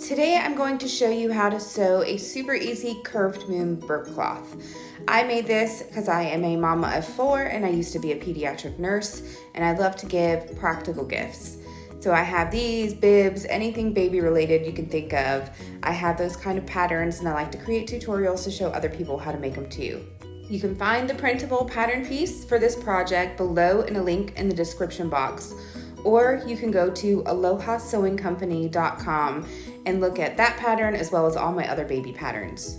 Today I'm going to show you how to sew a super easy curved moon burp cloth. I made this because I am a mama of 4 and I used to be a pediatric nurse and I love to give practical gifts. So I have these, bibs, anything baby related you can think of. I have those kind of patterns and I like to create tutorials to show other people how to make them too. You can find the printable pattern piece for this project below in a link in the description box. Or you can go to alohasewingcompany.com and look at that pattern as well as all my other baby patterns.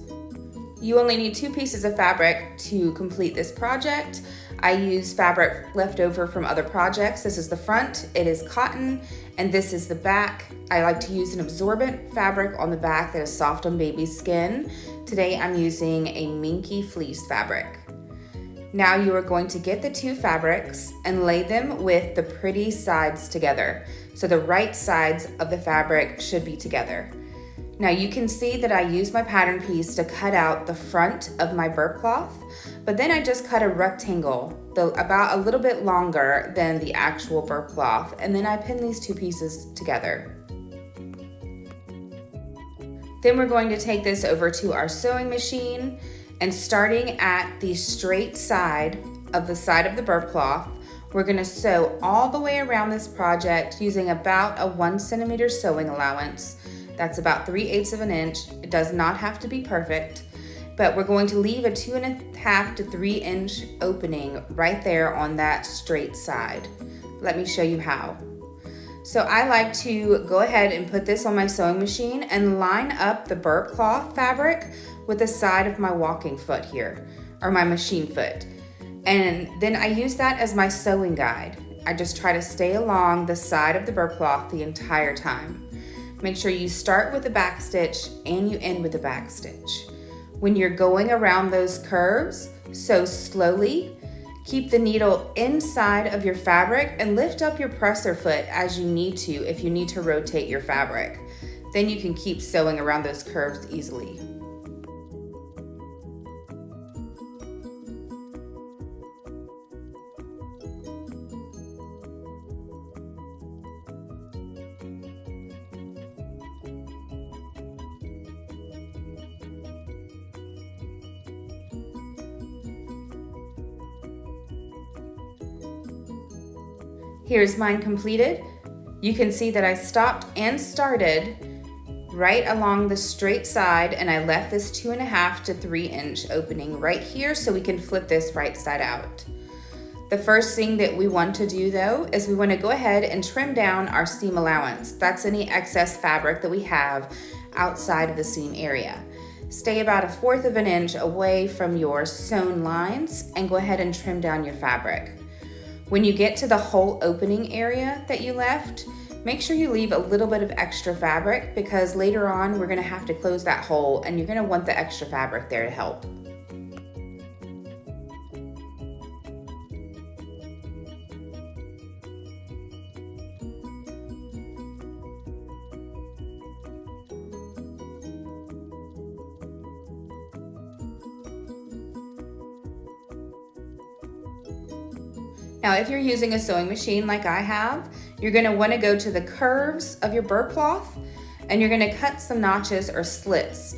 You only need 2 pieces of fabric to complete this project. I use fabric left over from other projects. This is the front, it is cotton, and this is the back. I like to use an absorbent fabric on the back that is soft on baby's skin. Today I'm using a minky fleece fabric. Now you are going to get the 2 fabrics and lay them with the pretty sides together. So the right sides of the fabric should be together. Now you can see that I used my pattern piece to cut out the front of my burp cloth, but then I just cut a rectangle about a little bit longer than the actual burp cloth, and then I pinned these 2 pieces together. Then we're going to take this over to our sewing machine, and starting at the straight side of the burp cloth, we're going to sew all the way around this project using about a 1 centimeter sewing allowance. That's about 3/8 of an inch. It does not have to be perfect, but we're going to leave a 2.5 to 3 inch opening right there on that straight side. Let me show you how. So I like to go ahead and put this on my sewing machine and line up the burp cloth fabric with the side of my walking foot here, or my machine foot. And then I use that as my sewing guide. I just try to stay along the side of the burp cloth the entire time. Make sure you start with the back stitch and you end with the back stitch. When you're going around those curves, sew slowly. Keep the needle inside of your fabric and lift up your presser foot as you need to if you need to rotate your fabric. Then you can keep sewing around those curves easily. Here's mine completed. You can see that I stopped and started right along the straight side, and I left this 2.5 to 3 inch opening right here so we can flip this right side out. The first thing that we want to do though is we want to go ahead and trim down our seam allowance. That's any excess fabric that we have outside of the seam area. Stay about 1/4 of an inch away from your sewn lines and go ahead and trim down your fabric. When you get to the hole opening area that you left, make sure you leave a little bit of extra fabric because later on we're going to have to close that hole and you're going to want the extra fabric there to help. Now, if you're using a sewing machine like I have, you're going to want to go to the curves of your burp cloth and you're going to cut some notches or slits,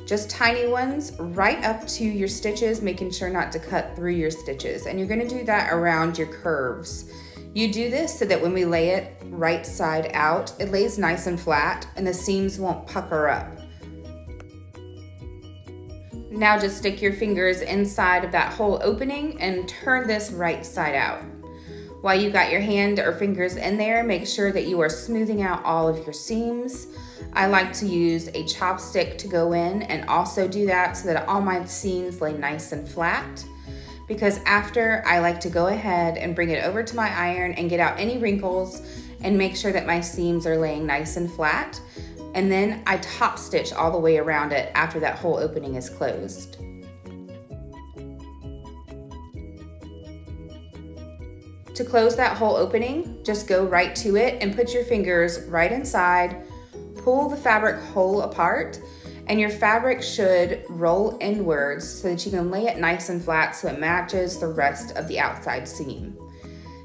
just tiny ones right up to your stitches, making sure not to cut through your stitches. And you're going to do that around your curves. You do this so that when we lay it right side out, it lays nice and flat and the seams won't pucker up. Now just stick your fingers inside of that hole opening and turn this right side out. While you got your hand or fingers in there, make sure that you are smoothing out all of your seams. I like to use a chopstick to go in and also do that so that all my seams lay nice and flat. Because after, I like to go ahead and bring it over to my iron and get out any wrinkles and make sure that my seams are laying nice and flat. And then I top stitch all the way around it after that hole opening is closed. To close that hole opening, just go right to it and put your fingers right inside, pull the fabric hole apart, and your fabric should roll inwards so that you can lay it nice and flat so it matches the rest of the outside seam.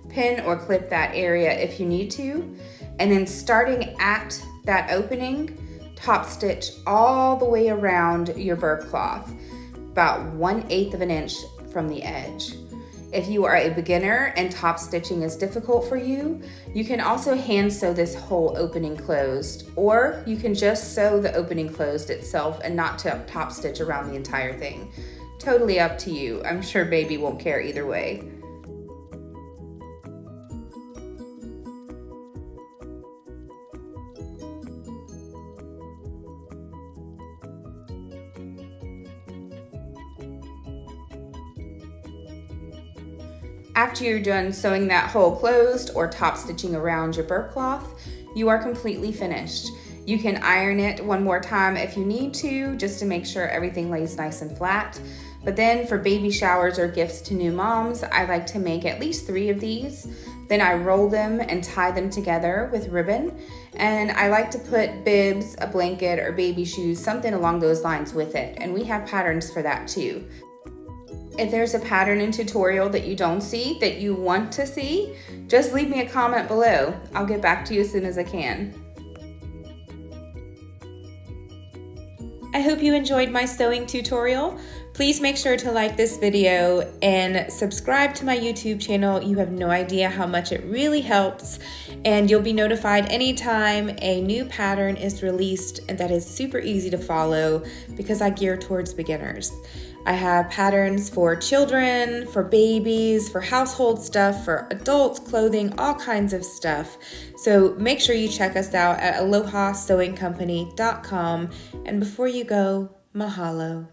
Pin or clip that area if you need to, and then starting at that opening, top stitch all the way around your burp cloth, about 1/8 of an inch from the edge. If you are a beginner and top stitching is difficult for you, you can also hand sew this whole opening closed, or you can just sew the opening closed itself and not top stitch around the entire thing. Totally up to you. I'm sure baby won't care either way. After you're done sewing that hole closed or top stitching around your burp cloth, you are completely finished. You can iron it one more time if you need to, just to make sure everything lays nice and flat. But then for baby showers or gifts to new moms, I like to make at least 3 of these. Then I roll them and tie them together with ribbon. And I like to put bibs, a blanket, or baby shoes, something along those lines with it. And we have patterns for that too. If there's a pattern and tutorial that you don't see, that you want to see, just leave me a comment below. I'll get back to you as soon as I can. I hope you enjoyed my sewing tutorial. Please make sure to like this video and subscribe to my YouTube channel. You have no idea how much it really helps, and you'll be notified anytime a new pattern is released, and that is super easy to follow because I gear towards beginners. I have patterns for children, for babies, for household stuff, for adults, clothing, all kinds of stuff. So make sure you check us out at AlohaSewingCompany.com. And before you go, mahalo.